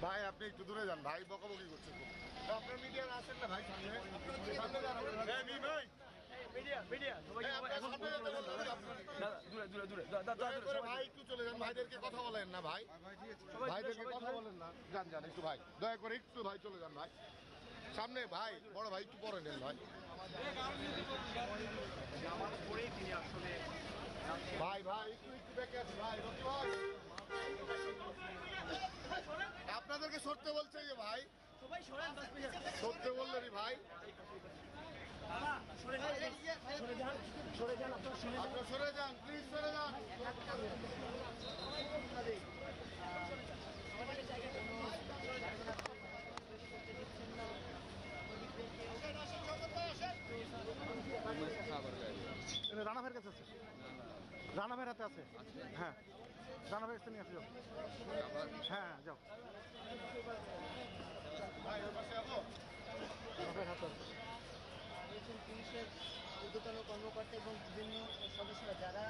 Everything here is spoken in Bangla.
ভাই আপনি একটু দূরে যান ভাই, বকাবকি করছে খুব। আপনার মিডিয়া আসেন না ভাই, সামনে ভাই ভাই একটু চলে যান, ভাইদেরকে কথা বলেন না ভাই, ভাইদেরকে কথা বলেন না, যান যান একটু ভাই, দয়া করে একটু ভাই চলে যান ভাই সামনে, ভাই বড় ভাই একটু পরে নেন ভাই। ভাই ভাই একটু একটু বেঁকে আছে ভাই, রকি ভাই আপনাদেরকে সরতে বলছে যে ভাই, সরতে বললেনই ভাই, আপনারা সরে যান প্লিজ, সরে যান। রানা ভাইয়ের কাছে আছে, রানা ভাইয়ের হাতে আছে, হ্যাঁ রানা ভাইয়ের কাছে নিয়ে আসো, হ্যাঁ যাও, পুলিশের ঊর্ধ্বতন কর্মকর্তা এবং বিভিন্ন সদস্যরা যারা